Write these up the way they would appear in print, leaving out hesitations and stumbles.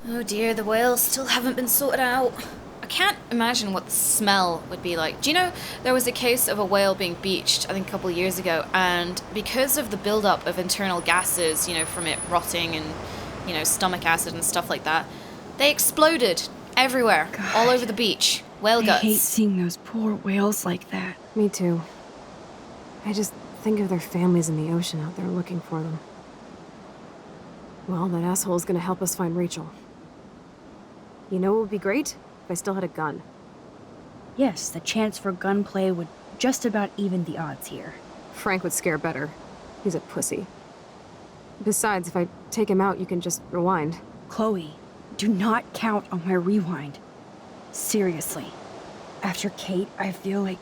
Oh dear, the whales still haven't been sorted out. I can't imagine what the smell would be like. Do you know, there was a case of a whale being beached, I think a couple of years ago, and because of the buildup of internal gases, from it rotting and, stomach acid and stuff like that, they exploded everywhere, God. all over the beach. Whale guts. I hate seeing those poor whales like that. Me too. I just think of their families in the ocean out there looking for them. Well, that asshole's gonna help us find Rachel. You know what would be great? If I still had a gun. Yes, the chance for gunplay would just about even the odds here. Frank would scare better. He's a pussy. Besides, if I take him out, you can just rewind. Chloe, do not count on my rewind. Seriously. After Kate, I feel like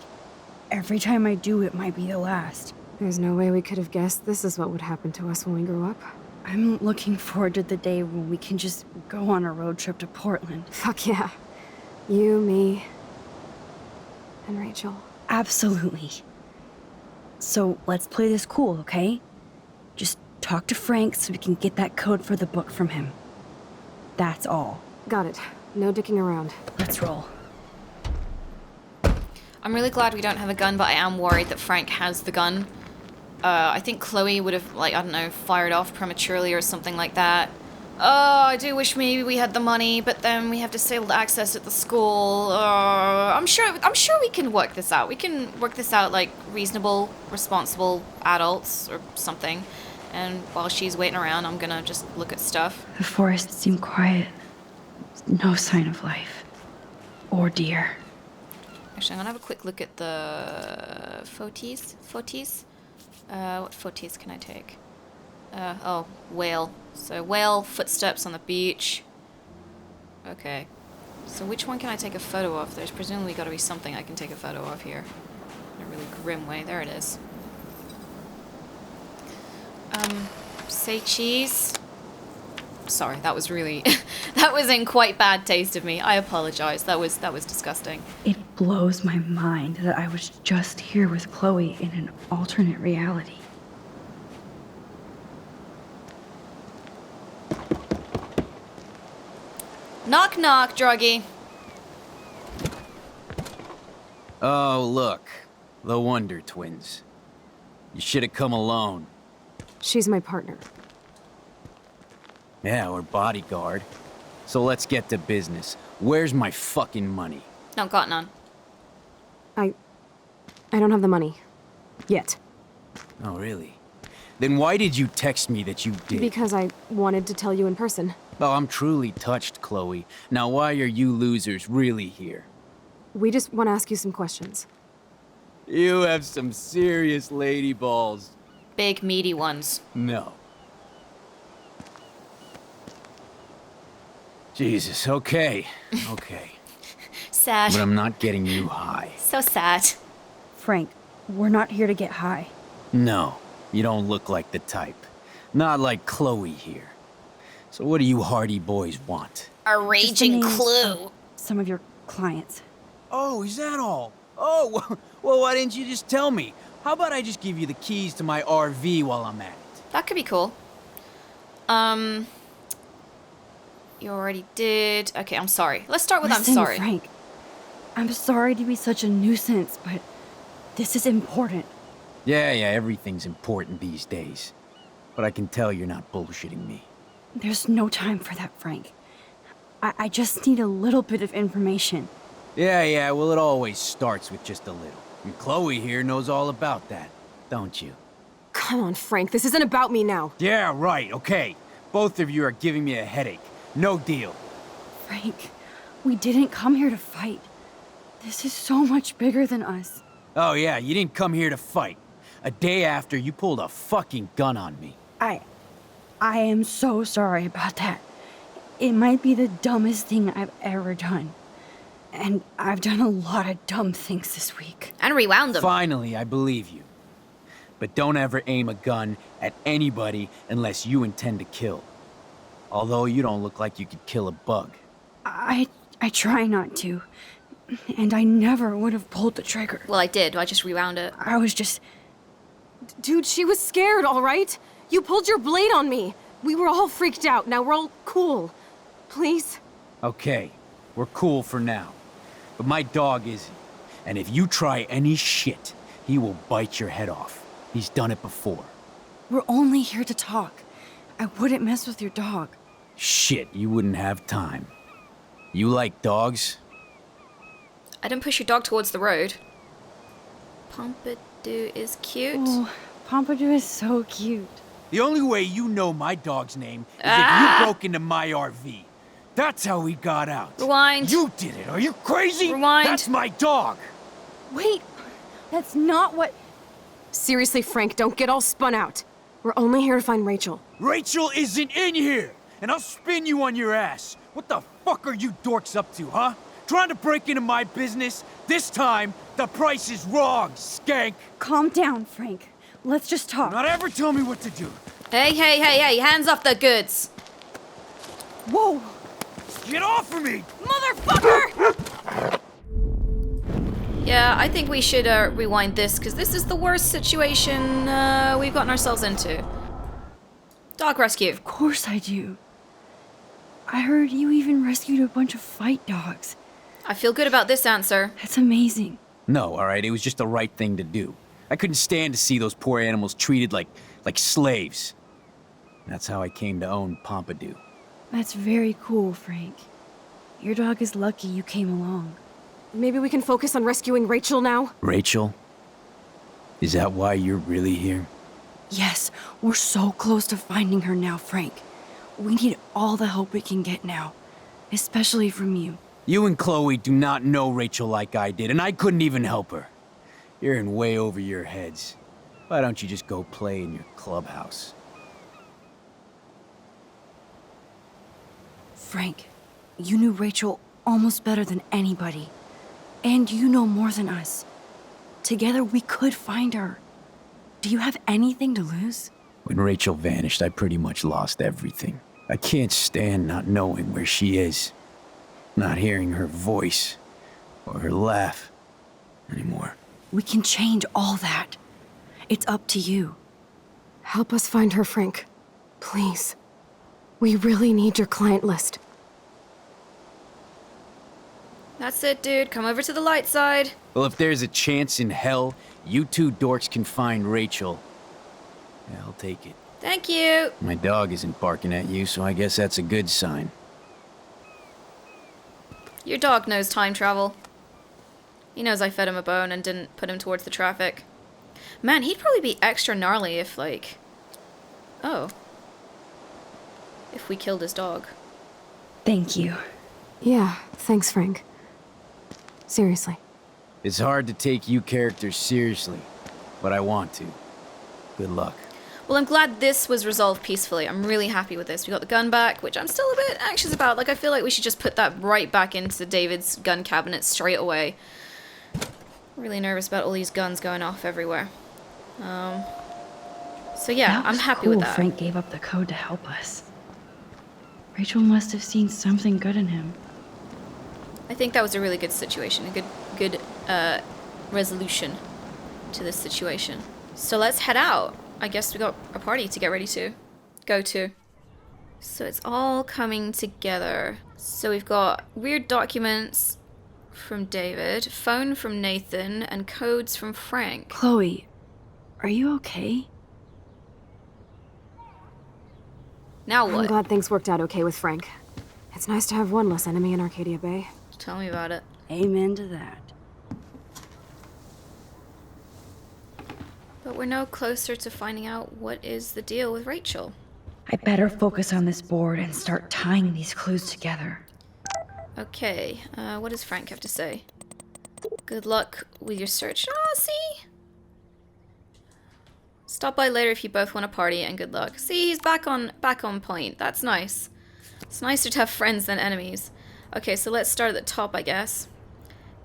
every time I do, it might be the last. There's no way we could have guessed this is what would happen to us when we grew up. I'm looking forward to the day when we can just go on a road trip to Portland. Fuck yeah. You, me, and Rachel. Absolutely. So let's play this cool, okay? Just talk to Frank so we can get that code for the book from him. That's all. Got it. No dicking around. Let's roll. I'm really glad we don't have a gun, but I am worried that Frank has the gun. I think Chloe would have, fired off prematurely or something like that. Oh, I do wish maybe we had the money, but then we have disabled access at the school. I'm sure we can work this out. We can work this out like reasonable, responsible adults or something. And while she's waiting around, I'm gonna just look at stuff. The forest seemed quiet. No sign of life. Or deer. Actually, I'm gonna have a quick look at the photos. What photos can I take? Whale. So whale footsteps on the beach. Okay. So which one can I take a photo of? There's presumably got to be something I can take a photo of here. In a really grim way. There it is. Say cheese. Sorry, that was really... that was in quite bad taste of me. I apologize. That was disgusting. It blows my mind that I was just here with Chloe in an alternate reality. Knock knock, druggie. Oh, look. The Wonder Twins. You should have come alone. She's my partner. Yeah, or bodyguard. So let's get to business. Where's my fucking money? No, got none. I don't have the money. Yet. Oh, really? Then why did you text me that you did? Because I wanted to tell you in person. Oh, I'm truly touched, Chloe. Now why are you losers really here? We just want to ask you some questions. You have some serious lady balls. Big, meaty ones. No. Jesus, okay. Okay. Sad. But I'm not getting you high. So sad. Frank, we're not here to get high. No, you don't look like the type. Not like Chloe here. So what do you hardy boys want? A Just the raging names clue. of some of your clients. Oh, is that all? Oh, well, why didn't you just tell me? How about I just give you the keys to my RV while I'm at it? That could be cool. You already did. Okay, I'm sorry. Let's start with Listen, I'm sorry. Frank, I'm sorry to be such a nuisance, but this is important. Yeah, everything's important these days. But I can tell you're not bullshitting me. There's no time for that, Frank. I just need a little bit of information. Yeah, well, it always starts with just a little. And Chloe here knows all about that, don't you? Come on, Frank. This isn't about me now. Yeah, right, okay. Both of you are giving me a headache. No deal. Frank, we didn't come here to fight. This is so much bigger than us. Oh, yeah, you didn't come here to fight. A day after, you pulled a fucking gun on me. I am so sorry about that. It might be the dumbest thing I've ever done. And I've done a lot of dumb things this week. And rewound them. Finally, I believe you. But don't ever aim a gun at anybody unless you intend to kill. Although you don't look like you could kill a bug. I try not to. And I never would have pulled the trigger. Well, I did. I just rewound it. I was just... Dude, she was scared, all right? You pulled your blade on me. We were all freaked out. Now we're all cool. Please? Okay, we're cool for now. But my dog isn't. And if you try any shit, he will bite your head off. He's done it before. We're only here to talk. I wouldn't mess with your dog. Shit, you wouldn't have time. You like dogs? I didn't push your dog towards the road. Pompadour is cute. Oh, Pompadour is so cute. The only way you know my dog's name is if you broke into my RV. That's how he got out. Rewind. You did it. Are you crazy? Rewind. That's my dog. Wait, that's not what... Seriously, Frank, don't get all spun out. We're only here to find Rachel. Rachel isn't in here, and I'll spin you on your ass. What the fuck are you dorks up to, huh? Trying to break into my business? This time, the price is wrong, skank. Calm down, Frank. Let's just talk. Not ever tell me what to do. Hey, hands off the goods. Whoa! Get off of me! Motherfucker! Yeah, I think we should rewind this, because this is the worst situation we've gotten ourselves into. Dog rescue. Of course I do. I heard you even rescued a bunch of fight dogs. I feel good about this answer. That's amazing. No, all right, it was just the right thing to do. I couldn't stand to see those poor animals treated like slaves. That's how I came to own Pompadour. That's very cool, Frank. Your dog is lucky you came along. Maybe we can focus on rescuing Rachel now? Rachel? Is that why you're really here? Yes, we're so close to finding her now, Frank. We need all the help we can get now, especially from you. You and Chloe do not know Rachel like I did, and I couldn't even help her. You're in way over your heads. Why don't you just go play in your clubhouse? Frank, you knew Rachel almost better than anybody. And you know more than us. Together we could find her. Do you have anything to lose? When Rachel vanished, I pretty much lost everything. I can't stand not knowing where she is. Not hearing her voice or her laugh anymore. We can change all that. It's up to you. Help us find her, Frank. Please. We really need your client list. That's it, dude. Come over to the light side. Well, if there's a chance in hell, you two dorks can find Rachel. Yeah, I'll take it. Thank you. My dog isn't barking at you, so I guess that's a good sign. Your dog knows time travel. He knows I fed him a bone and didn't put him towards the traffic. Man, he'd probably be extra gnarly if, like... Oh. If we killed his dog. Thank you. Yeah, thanks, Frank. Seriously. It's hard to take you characters seriously, but I want to. Good luck. Well, I'm glad this was resolved peacefully. I'm really happy with this. We got the gun back, which I'm still a bit anxious about. Like, I feel like we should just put that right back into David's gun cabinet straight away. Really nervous about all these guns going off everywhere. So yeah, I'm happy with that. Frank gave up the code to help us. Rachel must have seen something good in him. I think that was a really good situation, a good resolution to this situation. So let's head out. I guess we got a party to get ready to go to. So it's all coming together. So we've got weird documents from David, phone from Nathan, and codes from Frank. Chloe, are you okay? Now I'm what? glad things worked out okay with Frank. It's nice to have one less enemy in Arcadia Bay. Tell me about it. Amen to that. But we're no closer to finding out what is the deal with Rachel. I better focus on this board and start tying these clues together. Okay, what does Frank have to say? Good luck with your search. Oh, see? Stop by later if you both want to party, and good luck. See, he's back on point. That's nice. It's nicer to have friends than enemies. Okay, so let's start at the top, I guess.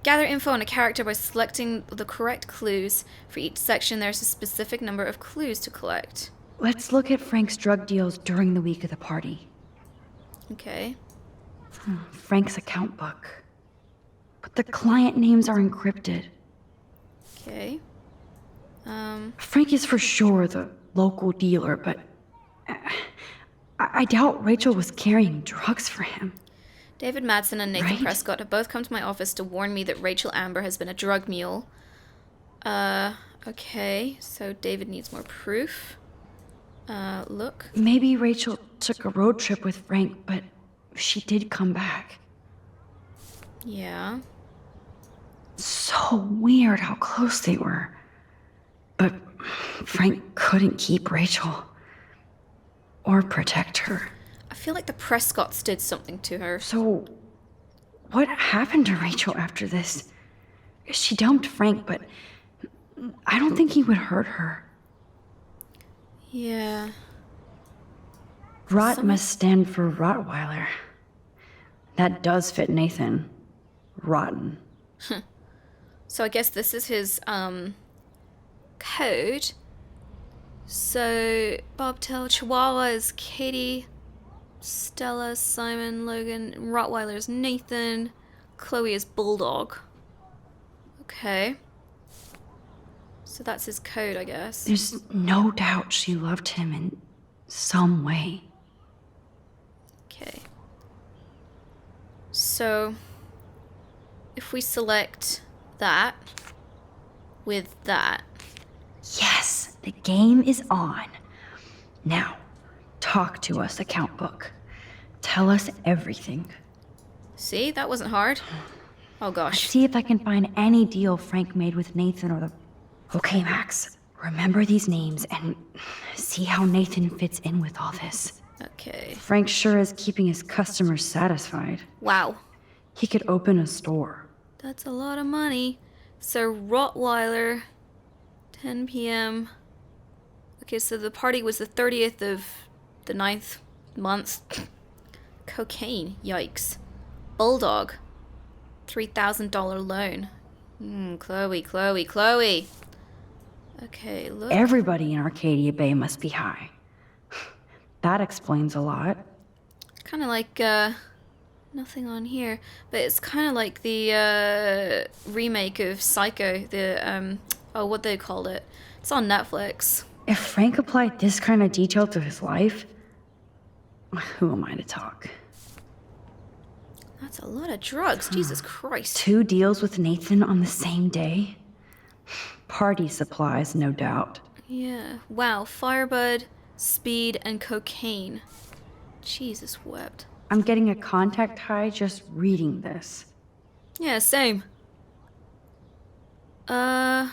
Gather info on a character by selecting the correct clues. For each section, there's a specific number of clues to collect. Let's look at Frank's drug deals during the week of the party. Okay. Frank's account book. But the client names are encrypted. Okay. Frank is for sure the local dealer, but I doubt Rachel was carrying drugs for him. David Madsen and Nathan Right? Prescott have both come to my office to warn me that Rachel Amber has been a drug mule. Okay, so David needs more proof. Look. Maybe Rachel took a road trip with Frank, but she did come back. Yeah. So weird how close they were. But Frank couldn't keep Rachel. Or protect her. I feel like the Prescotts did something to her. So, what happened to Rachel after this? She dumped Frank, but I don't think he would hurt her. Yeah. Rot must stand for Rottweiler. That does fit Nathan. Rotten. So I guess this is his, code. So, Bobtail, Chihuahua is Katie, Stella, Simon, Logan, Rottweiler is Nathan, Chloe is Bulldog. Okay. So that's his code, I guess. There's no doubt she loved him in some way. Okay. So, if we select that with that. Yes, the game is on. Now, talk to us, account book. Tell us everything. See, that wasn't hard. Oh gosh. See if I can find any deal Frank made with Nathan or the... Okay, Max. Remember these names and see how Nathan fits in with all this. Okay. Frank sure is keeping his customers satisfied. Wow. He could open a store. That's a lot of money. So, Rottweiler, 10 p.m. Okay, so the party was the 30th of the 9th month. Cocaine, yikes. Bulldog, $3,000 loan. Chloe. Okay, look. Everybody in Arcadia Bay must be high. That explains a lot. Kind of like, nothing on here, but it's kind of like the, remake of Psycho, the, what they called it. It's on Netflix. If Frank applied this kind of detail to his life, who am I to talk? That's a lot of drugs, Jesus Christ. 2 deals with Nathan on the same day? Party supplies, no doubt. Yeah, wow, Firebud, speed, and cocaine. Jesus wept. I'm getting a contact high just reading this. Yeah, same. So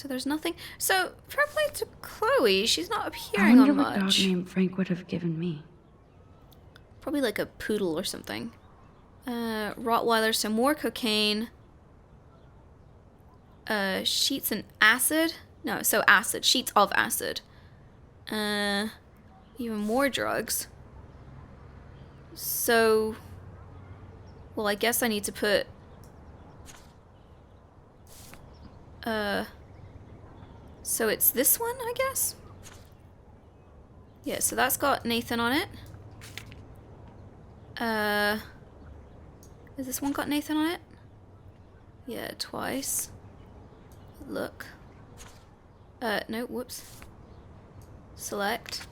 there's nothing. So, fair play to Chloe. She's not I appearing wonder on what dog much. name Frank would have given me. Probably like a poodle or something. Rottweiler, some more cocaine. Sheets and acid. No, so acid. Sheets of acid. Even more drugs. So, well, I guess I need to put, so it's this one, I guess? Yeah, so that's got Nathan on it. Has this one got Nathan on it? Yeah, twice. Look. No, whoops. Select.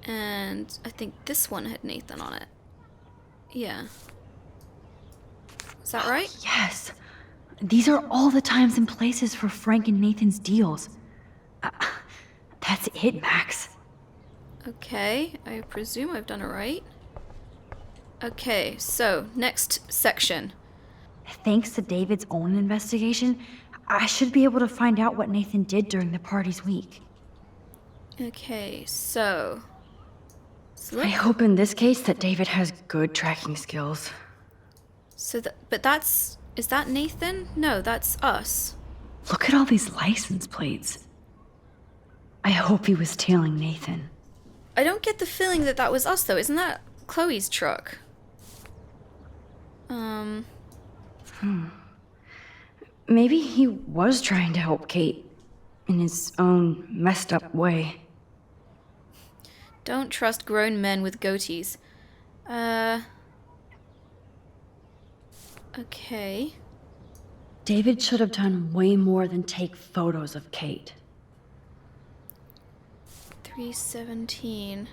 And I think this one had Nathan on it. Yeah. Is that right? Yes. These are all the times and places for Frank and Nathan's deals. That's it, Max. Okay, I presume I've done it right. Okay, so next section. Thanks to David's own investigation, I should be able to find out what Nathan did during the party's week. Okay, so I hope in this case that David has good tracking skills. So but that's, is that Nathan? No, that's us. Look at all these license plates. I hope he was tailing Nathan. I don't get the feeling that that was us though. Isn't that Chloe's truck? Maybe he was trying to help Kate in his own messed up way. Don't trust grown men with goatees. Okay. David should have done way more than take photos of Kate. 317.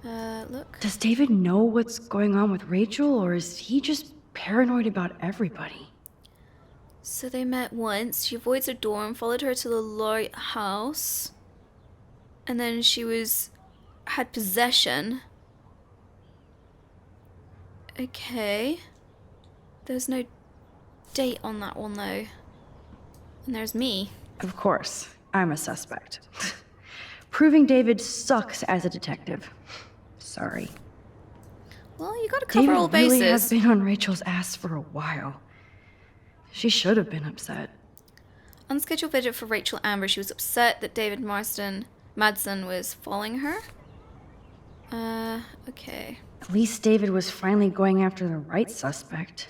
Look. Does David know what's going on with Rachel, or is he just paranoid about everybody? So they met once. She avoids her dorm, followed her to the lighthouse. And then she had possession. Okay. There's no date on that one though. And there's me. Of course, I'm a suspect. Proving David sucks as a detective. Sorry. Well, you gotta cover all David bases. really has been on Rachel's ass for a while. She should have been upset. Unscheduled visit for Rachel Amber. She was upset that David Madsen was following her. Okay. At least David was finally going after the right suspect.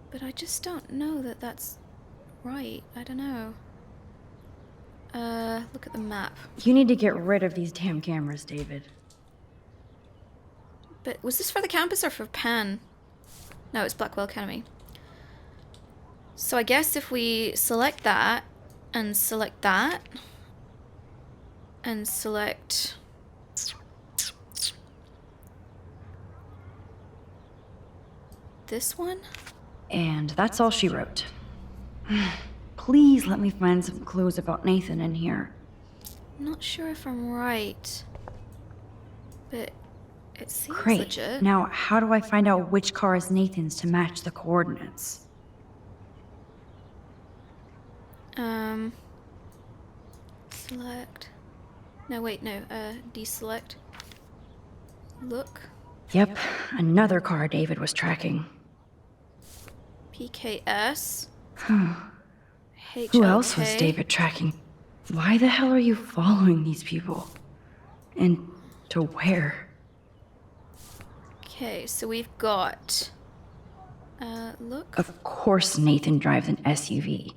But I just don't know that that's right. I don't know. Look at the map. You need to get rid of these damn cameras, David. But was this for the campus or for Penn? No, it's Blackwell Academy. So I guess if we select that, and select that, and select... this one? And that's all she wrote. Please let me find some clues about Nathan in here. I'm not sure if I'm right. But it seems Great. legit. Now, how do I find out which car is Nathan's to match the coordinates? Select. No, wait, no. Deselect. Look. Yep, another car David was tracking. PKS. HLK. Who else was David tracking? Why the hell are you following these people? And to where? Okay, so we've got... look. Of course Nathan drives an SUV.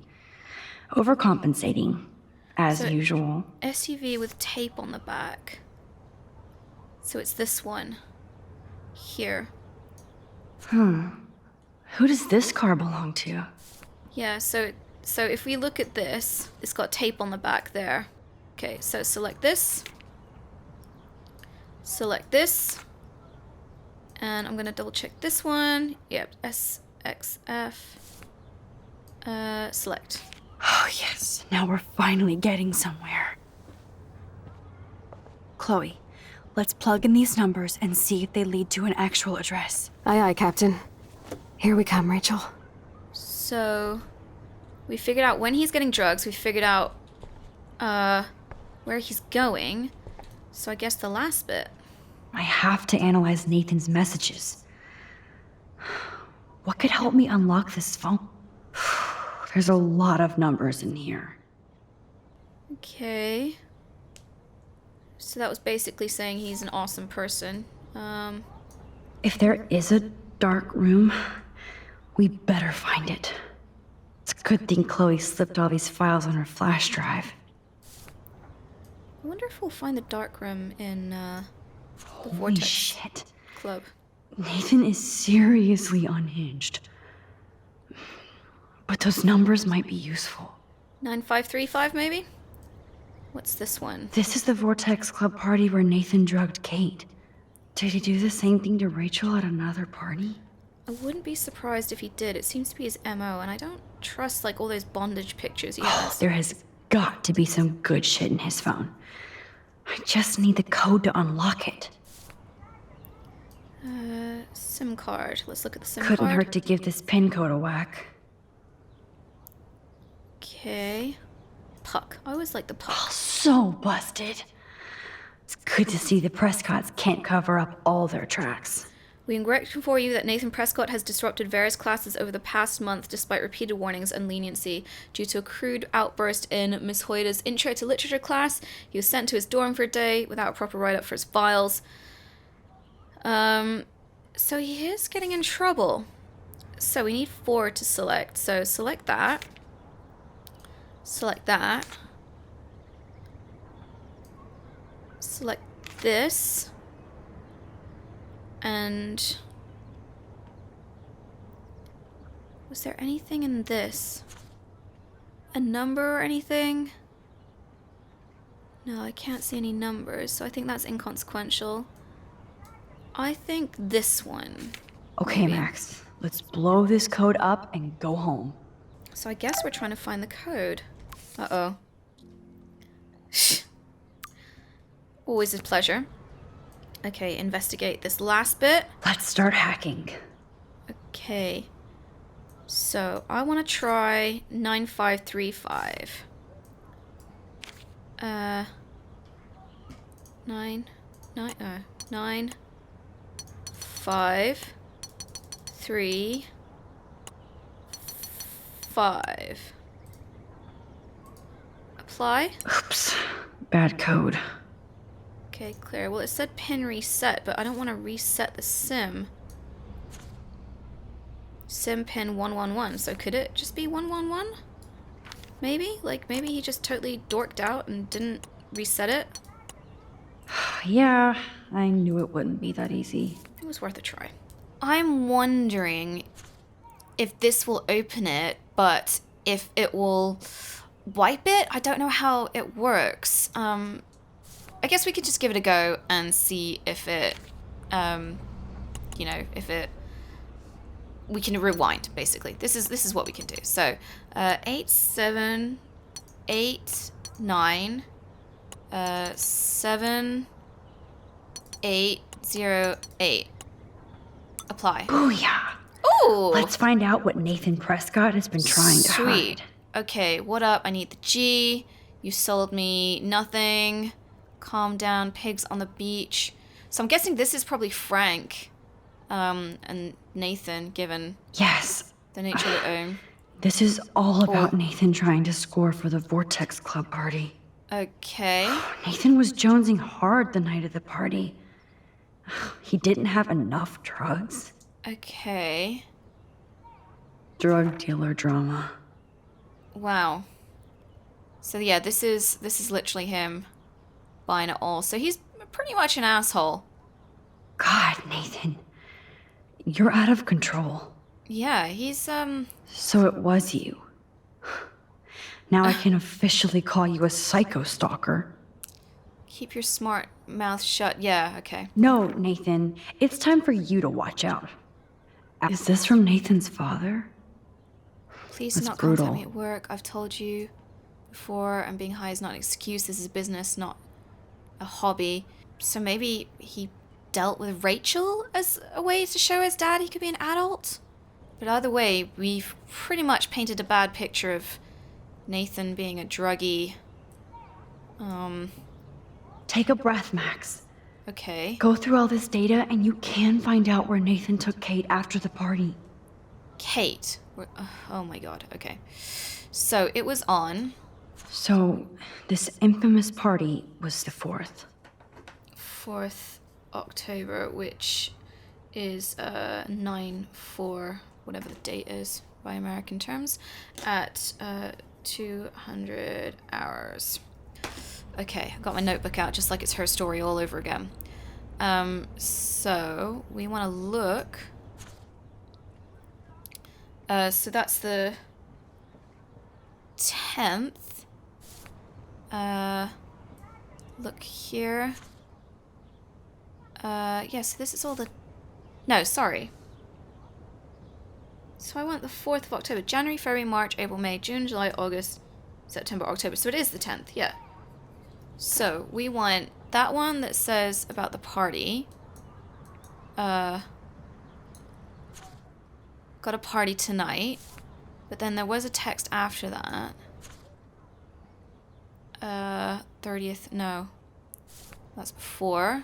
Overcompensating, as So- usual. SUV with tape on the back. So it's this one. Here. Who does this car belong to? Yeah, so if we look at this, it's got tape on the back there. Okay, so select this. Select this. And I'm gonna double check this one. Yep, SXF. Select. Oh, yes. Now we're finally getting somewhere. Chloe, let's plug in these numbers and see if they lead to an actual address. Aye, aye, Captain. Here we come, Rachel. So we figured out when he's getting drugs, we figured out where he's going. So I guess the last bit. I have to analyze Nathan's messages. What could help me unlock this phone? There's a lot of numbers in here. Okay. So that was basically saying he's an awesome person. If there is a dark room, we better find it. It's a good thing Chloe slipped all these files on her flash drive. I wonder if we'll find the dark room in the Holy Vortex shit. Club. Nathan is seriously unhinged. But those numbers might be useful. 9535 maybe? What's this one? This is the Vortex Club party where Nathan drugged Kate. Did he do the same thing to Rachel at another party? I wouldn't be surprised if he did. It seems to be his MO, and I don't trust like all those bondage pictures he has. There has got to be some good shit in his phone. I just need the code to unlock it. SIM card. Let's look at the SIM Couldn't card. hurt to give this pin code a whack. Okay. Puck. I always like the puck. So busted. It's good to see the Prescotts can't cover up all their tracks. We regret to inform you that Nathan Prescott has disrupted various classes over the past month despite repeated warnings and leniency. Due to a crude outburst in Miss Hoyda's Intro to Literature class, he was sent to his dorm for a day without a proper write-up for his files. So he is getting in trouble. So we need 4 to select. So select that. Select that. Select this. And was there anything in this? A number or anything? No, I can't see any numbers, so I think that's inconsequential. I think this one. Okay, maybe. Max. Let's blow this code up and go home. So I guess we're trying to find the code. Uh-oh. Always a pleasure. Okay, investigate this last bit. Let's start hacking. Okay. So, I want to try 9535. 9, 5, 3, 5. Apply. Oops. Bad code. Okay, clear. Well, it said pin reset, but I don't want to reset the sim. Sim pin 111. So could it just be 111? Maybe? Like, maybe he just totally dorked out and didn't reset it? Yeah, I knew it wouldn't be that easy. It was worth a try. I'm wondering if this will open it, but if it will wipe it? I don't know how it works. I guess we could just give it a go and see if it, you know, if it... We can rewind, basically. This is what we can do. So, 8, 7, 8, 9, 7, 8, 0, 8. Apply. Booyah! Ooh! Let's find out what Nathan Prescott has been trying to Sweet. hide. Okay, what up? I need the G. You sold me nothing. Calm down. Pigs on the beach. So I'm guessing this is probably Frank and Nathan, given Yes. the nature of their own. This is all about Nathan trying to score for the Vortex Club party. Okay. Nathan was jonesing hard the night of the party. He didn't have enough drugs. Okay. Drug dealer drama. Wow. So yeah, this is literally him buying it all. So he's pretty much an asshole. God, Nathan. You're out of control. Yeah, he's So it was you. Now I can officially call you a psycho stalker. keep your smart mouth shut. Yeah, okay. No, Nathan. It's time for you to watch out. Is this from Nathan's father? Please do That's not contact brutal. me at work. I've told you before, and being high is not an excuse. This is business, not a hobby. So maybe he dealt with Rachel as a way to show his dad he could be an adult? But either way, we've pretty much painted a bad picture of Nathan being a druggie. Take a breath, Max. Okay. Go through all this data and you can find out where Nathan took Kate after the party. Kate. Oh my god, okay. So it was on So, this infamous party was the 4th. 4th October, which is 9/4, whatever the date is by American terms, at 200 hours. Okay, I've got my notebook out just like it's her story all over again. So we want to look. So that's the 10th. Look here. Yes, this is all the... No, sorry. So I want the 4th of October. January, February, March, April, May, June, July, August, September, October. So it is the 10th, yeah. So we want that one that says about the party. Got a party tonight. But then there was a text after that. 30th, no. That's before.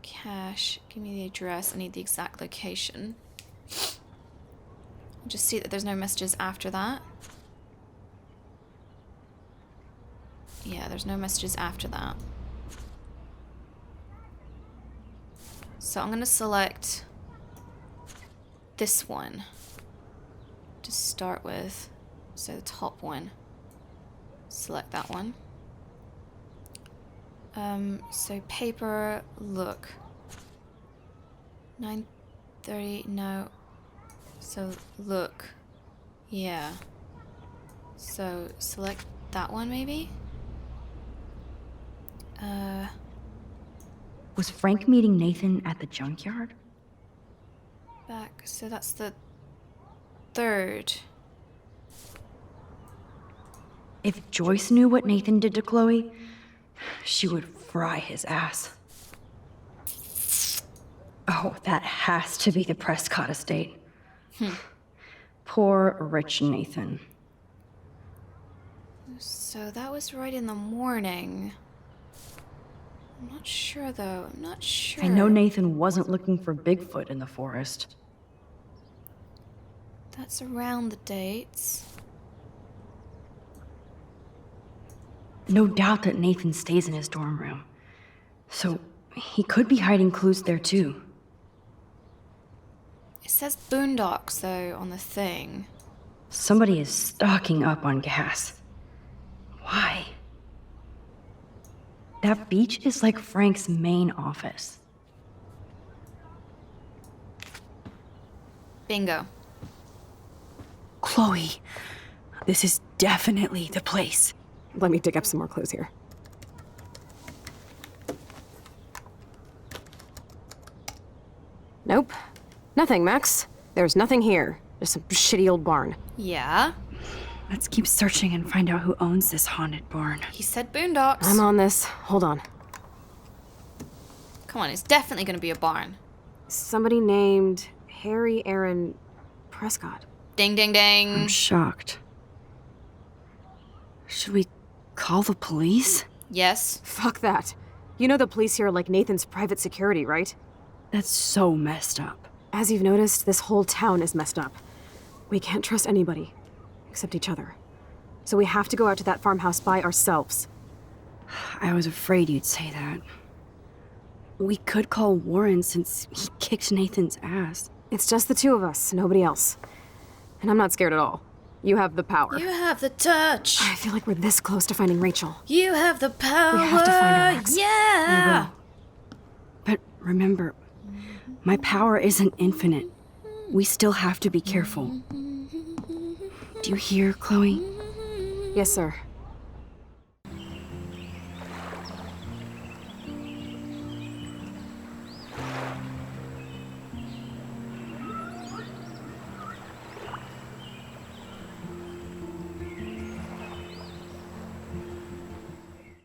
Cash, give me the address. I need the exact location. Just see that there's no messages after that. Yeah, there's no messages after that. So I'm gonna select this one to start with. So the top one. Select that one. So paper, look. 9:30, no. So look. Yeah. So, select that one, maybe? Was Frank meeting Nathan at the junkyard? Back. So that's the 3rd. If Joyce knew what Nathan did to Chloe, she would fry his ass. Oh, that has to be the Prescott estate. Poor rich Nathan. So that was right in the morning. I'm not sure, though. I'm not sure. I know Nathan wasn't looking for Bigfoot in the forest. That's around the dates. No doubt that Nathan stays in his dorm room. So he could be hiding clues there too. It says Boondocks, though, on the thing. Somebody is stocking up on gas. Why? That beach is like Frank's main office. Bingo. Chloe, this is definitely the place. Let me dig up some more clues here. Nope. Nothing, Max. There's nothing here. Just some shitty old barn. Yeah? Let's keep searching and find out who owns this haunted barn. He said Boondocks. I'm on this. Hold on. Come on, it's definitely gonna be a barn. Somebody named Harry Aaron Prescott. Ding, ding, ding. I'm shocked. Should we call the police? Yes. Fuck that. You know the police here are like Nathan's private security, right? That's so messed up. As you've noticed, this whole town is messed up. We can't trust anybody, except each other. So we have to go out to that farmhouse by ourselves. I was afraid you'd say that. We could call Warren since he kicked Nathan's ass. It's just the two of us, nobody else. And I'm not scared at all. You have the power. You have the touch. I feel like we're this close to finding Rachel. You have the power. We have to find her, Max. Yeah. But remember, my power isn't infinite. We still have to be careful. Do you hear, Chloe? Yes, sir.